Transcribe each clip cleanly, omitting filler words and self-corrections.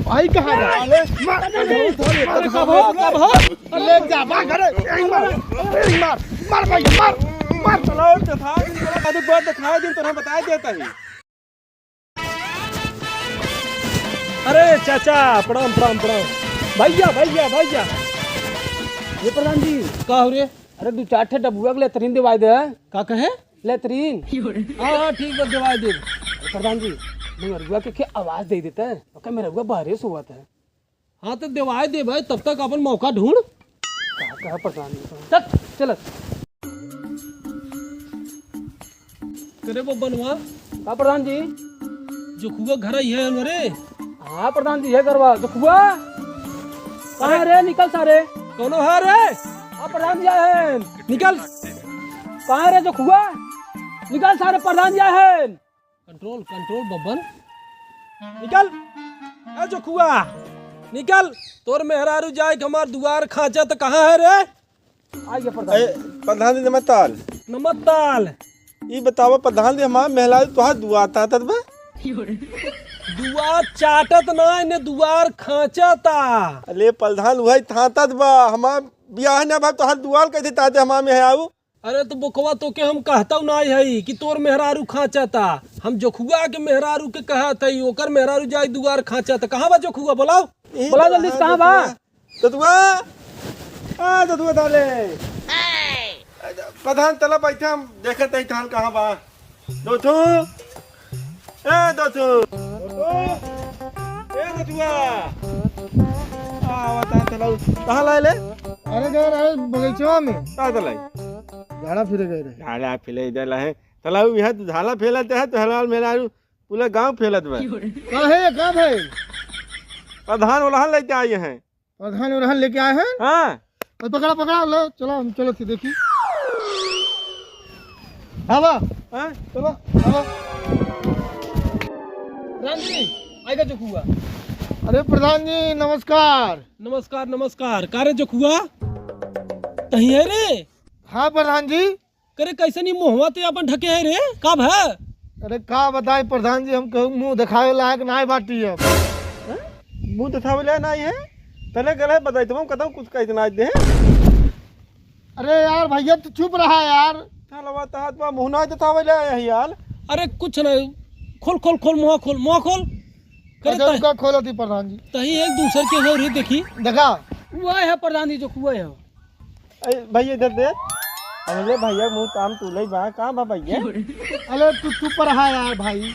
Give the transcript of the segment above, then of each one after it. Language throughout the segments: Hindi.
भाई कहाँ जा? अरे ले जा भाग घर मार भाई मार चलो दिखाई दिन तो बता देता ही। अरे चाचा प्रणाम प्रणाम प्रणाम। भैया भैया भैया ये प्रधान जी का हो रे? अरे 2-4 डब्बुआ के लेतरीन दिवाई दे। का कहे? लेतरीन हाँ ठीक है दिवाई दे। प्रधान जी मरुआ के आवाज दे देता है तो मेरा रुआ बाहर से हुआ था। हाँ तो दिवाई दे भाई, तब तक अपन मौका ढूंढ। कहा प्रधान जी चल करे वो बनवा का प्रधान जी जो खुआ घर ही है मेरे। हाँ प्रधान जी है करवा तो खुआ कहाँ रे? निकल सारे। कौनो है रे? हाँ प्रधान जी है। निकल। कहाँ रे जो खुआ? निकल सारे प्रधान जी है। कंट्रोल कंट्रोल बब्बन निकल। ए जो खुआ निकल। तोर मेहरारू जाए हमार दुआर खाचा तो कहाँ है रे? आइए प्रधान जी। प्रधान जी नमस्कार। नमस्ताल। ये बताओ प्रधान जी हमारा मेहला तुहार दुआ था बा दुआर चाटत ना ने दुआर खांचता। अले प्रधान वही था बा हमार ब्याह ना बा तुहार दुआर कैसे ताते हमार में है आऊ। अरे तो बोकवा तो के हम कहता ना है कि तोर मेहरारू खांचता। हम जोखुआ के मेहरारू के कहत है ओकर मेहरारू जाई दुआर खांचता। कहाँ बा जोखुआ? बोलाओ बोला जल्दी से कहाँ बा? तो दुआ डाले प्रधान तला बैठा हम देखत है थान कहाँ बा। दोथू ए दोथू ए दोथुआ आवता चलो कहाँ लाए ले? अरे गए रहे बगीचा में का तलाई झाड़ा फिरे गए रहे। झाला फैले इधर है तलाऊ यह तो झाला फैलत है तो हलाल मेहरारू पूरा गांव फैलत बा। कब है? प्रधान उलहन लेके आए हैं। प्रधान उड़हन लेके आए हैं। हाँ पकड़ा लो चलो हम चलो थी देखी। हवा हाँ चलो हवा प्रधान जी आएगा जोखुआ। अरे प्रधान जी नमस्कार। नमस्कार नमस्कार। कारे जोखुआ कहीं है रे? हाँ प्रधान जी। करे कैसे नहीं मुहवा ते अपन ढके है रे? कब है? अरे का बताए प्रधान जी हम कहूँ मुँह दिखावे लायक ना बाटी अब। मुँह दिखावे ले नहीं है तले गले बताई तुम कदम कुछ कह देना दे। अरे यार भैया तो चुप रहा यार। चलवा तहात बा मुँह ना दिखावे ले आए यार। अरे कुछ नहीं। खोल खोल खोल मुँह खोल मुँह खोल। करे अच्छा उसका खोलो थी प्रधान जी। तही एक दूसरे के हो रही देखी। देखा वो है प्रधान जी जो कुआ है। भैया इधर दे। अरे भैया मुँह काम तू ले बा कहाँ बा भैया? अरे तू चुप रहा यार भाई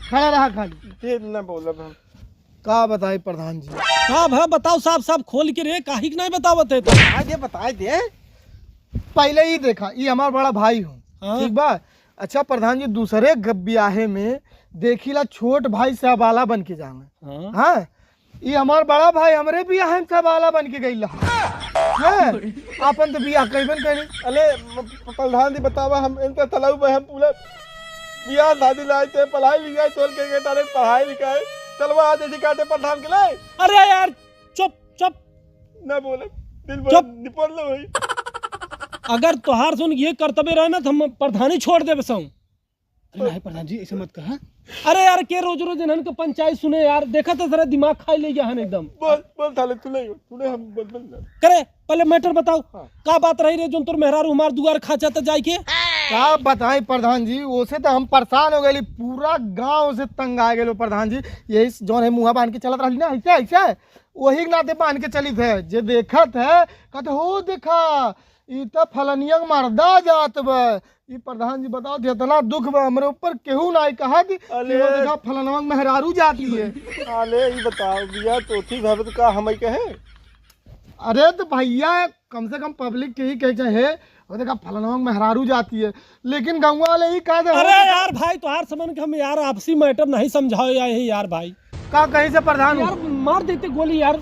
खड़ा रहा खाली। फिर ना बोलब हम का बताए प्रधान जी। साहब है बताओ साहब साहब खोल के रे काहे नहीं बतावत है तो? बताए दे। पहले ही देखा ये हमारा बड़ा भाई हो। हाँ। ठीक बा। अच्छा प्रधान जी दूसरे ब्याहे में देखिला छोट भाई सहबाला बन के जावे। हाँ। हाँ ये हमार बड़ा भाई हमरे ब्याह में सहबाला बन के गई है। अपन तो ब्याह कैबन करी। अरे प्रधान जी बतावा हम इनका तलाऊ में हम पूरा बियाह शादी लाए थे पढ़ाई लिखाई तोल के गए तारे पढ़ाई लिखाई चलवा आज दिखाते प्रधान के लिए। अरे यार चुप चुप ना बोले दिल चुप। निपल लो भाई। अगर तोहार सुन ये कर्तव्य रहे ना तो हम प्रधानी छोड़ दे बसाऊं। नहीं प्रधान जी ऐसे मत कहा। अरे यार के रोज रोज इन्हन के पंचायत सुने यार। देखा तो जरा दिमाग खाई ले गया है एकदम। बोल थाले तूने हम बोल करे पहले मैटर बताओ। हाँ। का बात रही रे जो तोर मेहरारू हमार दुआर खाचा तो जाए के? का बताएं प्रधान जी ओसे तो हम परेशान हो गए। पूरा गांव से तंग आ गए प्रधान जी। यही जो है मुँह बांध के चलत रही ना ऐसे ऐसे वही नाते बांध के चली थे। जे देखत है कहते हो देखा ये तो फलनिया मर्दा जात बा। ये प्रधान जी बताओ इतना दुख बा हमरे ऊपर केहू ना कहा कि देखा फलनवा मेहरारू जाती है। अरे ये बताओ बिया तो थी भगत का हम कहे। अरे तो भैया कम से कम पब्लिक के ही कह चाहे और देखा फलनवा मेहरारू जाती है लेकिन गाँव वाले ही कहा दे। अरे यार भाई तोहार समझ के हम यार आपसी मैटर नहीं समझाओ यार भाई। का कहीं से प्रधान यार मार देते गोली यार।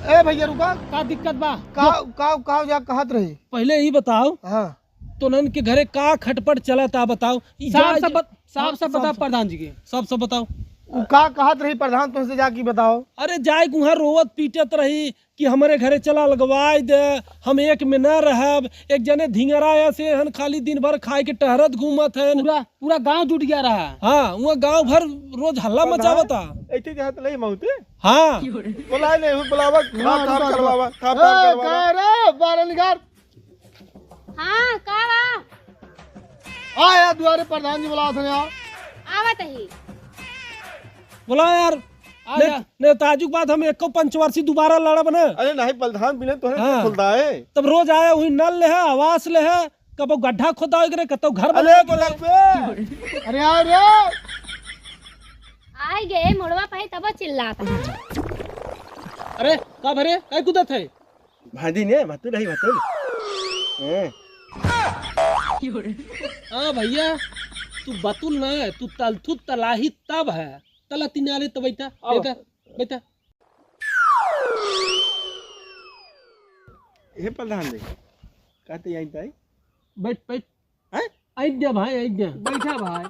ए भैया रुका का दिक्कत बा? का जा कहत रही। पहले ही बताओ हाँ तो नन के घरे का खटपट चला था बताओ। साफ साफ बता प्रधान जी के। सब बताओ। उ का कहत रही प्रधान तुमसे जाके बताओ। अरे जाए वहाँ रोवत पीटत रही कि हमारे घरे चला लगवाई दे, हम एक में न रहब। एक जने धिंगरा ऐसे हन खाली दिन भर खाए के टहरत घूमत है। पूरा पूरा गांव जुट गया रहा। हाँ वहाँ गांव भर रोज हल्ला मचावता। ऐसे जहाँ तो नहीं मौते हाँ बुलाए नहीं बुलावा काम काम करवावा काम ए, काम करवावा। कहाँ रे बारह निगार हाँ का बा आ यार दुआरे प्रधान जी बुलाओ थे यार। आवत ही बोला यार ने ताजुक बात हम एको पंचवर्षीय दोबारा लड़ब न। अरे नहीं प्रधान बिना तो हाँ। खुलता है। तब रोज आए हुई नल ले है आवास ले है, कबो गड्ढा खोदा करे कतो घर अरे बना बोला बे अरे यार रे आई गए मुड़वा पे तब चिल्लाता है। अरे का भरे काय कुदत है। भादी ने मत नहीं मत हाँ भैया तू बतुल ना है, तू तलथु तलाही तब है तला तिनाले तो बैठा बैठा बैठा। हे प्रधान जी कहते यहीं ताई बैठ बैठ हैं आइडिया भाई आइडिया बैठा भाई।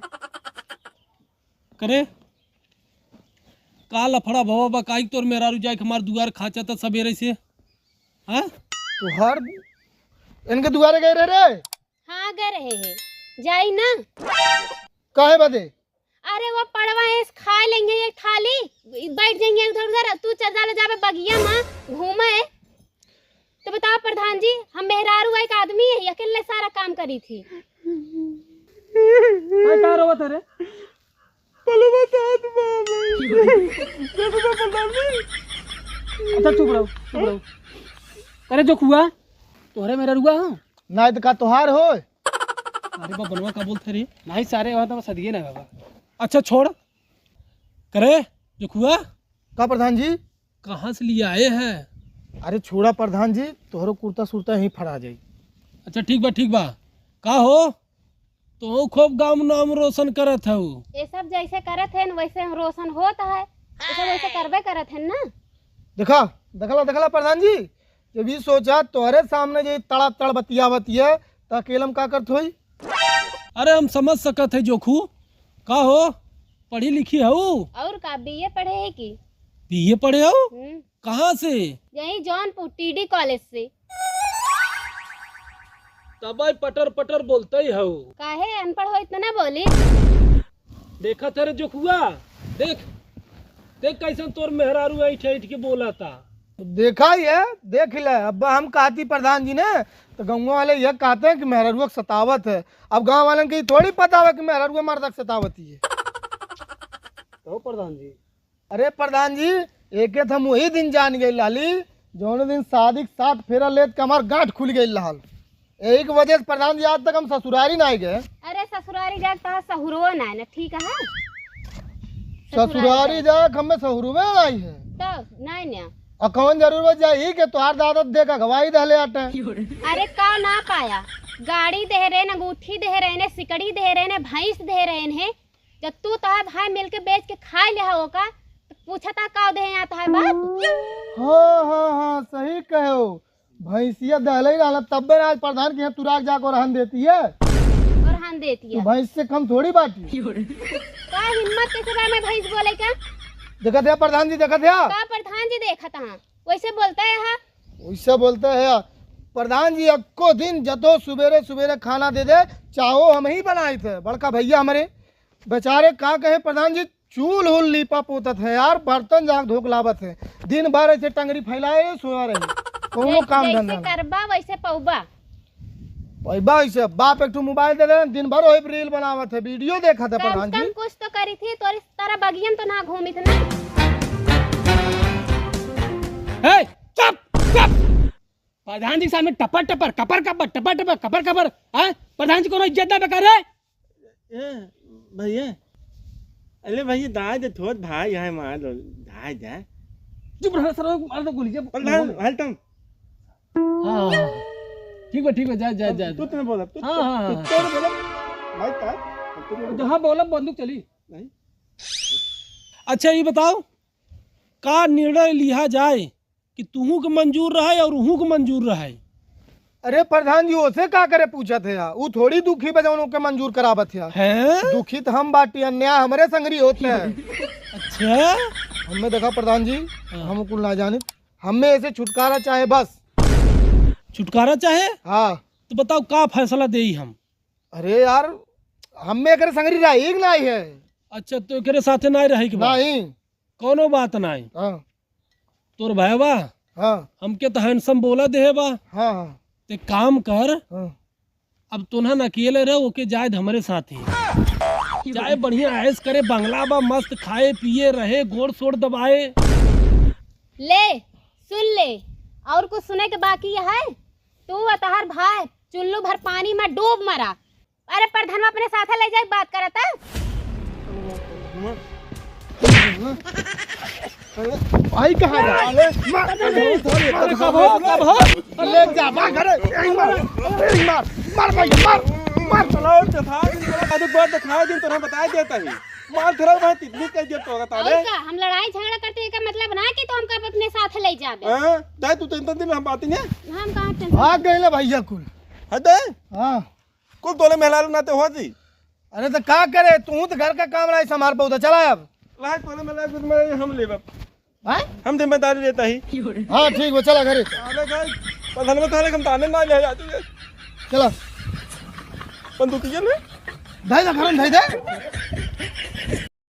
करे का लफड़ा भवा बकाई तोर मेरा जाए हमार दुआर खाचा था सवेरे से। हाँ तू हर इनके दुआरे गए रे रे हाँ गए रहे हैं जाई ना। काहे बदे। अरे वो पड़वा है खा लेंगे एक थाली बैठ जाएंगे उधर उधर। तू चल जा जावे बगिया में घूमे। तो बताओ प्रधान जी हम मेहरारू एक आदमी है अकेले सारा काम करी थी। काय का रोवत रे। अच्छा चुप रहो चुप रहो। करे जो हुआ तोहरे मेरा रुआ हूँ। नहीं तो का तोहार हो। अरे बा बनवा का बोलते रे। नहीं सारे वहाँ तो सदिए ना बाबा। अच्छा छोड़ करे जो हुआ का प्रधान जी। कहाँ से लिए आए हैं। अरे छोड़ा प्रधान जी तोहरो कुर्ता सुरता यहीं फड़ा जाई। अच्छा ठीक बा का हो तो खूब गाँव नाम रोशन करत है। ये सब जैसे करत है वैसे हम रोशन होता है। ये सब वैसे करबे करत है ना। देखा देखला देखला प्रधान जी जब भी सोचा तोहरे सामने जो तड़ा तड़ बतिया तो अकेलम का करत होई। अरे हम समझ सकत है जोखू का हो पढ़ी लिखी हो। और का बीए पढ़े है की। बीए पढ़े हो कहाँ से। यही जौनपुर टीडी कॉलेज से। तब पटर पटर बोलते ही हो। काहे अनपढ़ हो इतना ना बोली। देखा तेरे जो हुआ देख देख कैसे तोर मेहरारू ऐठ ऐठ के बोला था। देखा ही है देख ले। अब हम कहती प्रधान जी ने तो गाँव वाले यह कहते हैं कि मेहरुआ सतावत है। अब गाँव वाले की थोड़ी पता है कि मेहरुआ मर्द सतावती है। तो प्रधान जी अरे प्रधान जी एक हम वही दिन जान गए लाली जौन दिन शादी के साथ फेरा लेत के हमार गांठ खुल गई लाल। यही की वजह से प्रधान जी आज तक हम ससुरारी ना गए। अरे ससुरारी जाग तो सहुरो ना है ना ठीक है। ससुरारी जाक हमें सहुरू में आई है तो नहीं ना। और कौन जरूरत जाही कि तुहार दादा देखा गवाही दहले आटे। अरे का ना पाया गाड़ी दे रहे न अंगूठी दे रहे ने सिकड़ी दे रहे ने भैंस दे रहे हैं। जब तू तार भाई मिलके बेच के खा लिया होगा तो पूछा था का दे आता है बात। हाँ सही कहो भैंसिया दहले रहा तब भी आज प्रधान के यहाँ तुराग जाकर रहन देती है। और हम देती तू है भैंस से कम थोड़ी बाटी। का हिम्मत कैसे बा मैं भैंस बोले का। देखा थे प्रधान जी देखा थे का प्रधान जी देखा था वैसे बोलता है। हाँ वैसे बोलते है प्रधान जी अक्को दिन जतो सुबेरे सुबेरे खाना दे दे चाहो हम ही बनाए थे। बड़का भैया हमारे बेचारे का कहे प्रधान जी चूल हुल लीपा पोतत है यार बर्तन जाग धोक लावत है। दिन भर ऐसे टंगरी फैलाए सोया रहे कोनो काम जैसे धंधा करबा वैसे पौबा। पैबा ऐसे बाप एक मोबाइल दे दे दिन भर वही रील बनावत है वीडियो देखा था कम प्रधान कम जी। कुछ तो करी थी तो तारा बगियन तो ना घूमी थी ना। हे चुप चुप। प्रधान जी के सामने टपर टपर कपर कपर टपर टपर कपर कपर। हाँ प्रधान जी को इज्जत ना बेकार है। भैया अरे भैया दाई दे थोड़ भाई है मार लो दाई दे चुप रहो सर मार दो गोली। प्रधान हाल तुम हाँ ठीक है जा जा जा। तू तुम्हें बोला तू हाँ तू बोला भाई का जहाँ बोला बंदूक चली। नहीं अच्छा ये बताओ का निर्णय लिया जाए कि तुहू के मंजूर रहे और उहू के मंजूर रहे। अरे प्रधान जी ओसे का करे पूछा थे यार, वो थोड़ी दुखी बजाउन के मंजूर करावत है। हैं? दुखित हम बाटी, अन्याय हमारे संगरी होते हैं। अच्छा हमें देखा प्रधान जी, हम कुल ना जाने, हमें ऐसे छुटकारा चाहे बस। छुटकारा चाहे हाँ तो बताओ का फैसला दे हम। अरे यार हमें करे संगरी रही नहीं है। अच्छा तो एकरे साथे नहीं रहे के बा? नहीं। कोनो बात नहीं। हाँ तोर भाई बा हाँ हमके तो हैंडसम बोला दे बा, हाँ हाँ ते काम कर, हाँ। अब तुन्हन अकेले रहो ओके जाए हमारे साथ ही जाए, बढ़िया ऐश करे, बंगला बा मस्त, खाए पिए रहे, गोड़ सोड़ दबाए। ले सुन ले, और कुछ सुने के बाकी है? तू और तहार भाई चुल्लू भर पानी में डूब मरा। अरे प्रधान अपने साथ ले जाए बात करता। भाई कहाँ है? अरे कब हो? ले जा मार घरे, मार मार भाई मार मार। चलो दिखाए दिन तुम्हें बता देता ही मार थोड़ा वहाँ तितली कह दिया तो होगा और का हम लड़ाई झगड़ा करते का मतलब ना कि तो हमका अपने साथ ले जाबे। हां दाई तू टेंशन दिन हम बात नहीं हम कहां टेंशन। भाग गए भैया कुल। हदे हाँ कुल तोले मेहलाल ना तो हो जी। अरे तो क्या करे, तू तो घर का काम नहीं संभाल पाऊ। चला अब ला तोले मेहलाल में हम लेब, हाँ हम जिम्मेदारी लेता ही। हाँ ठीक है चला घरे आले गए प्रधान में थाले हम ताने ना ले जाते चला। बंदूक ये ले धाई दे घर में धाई दे।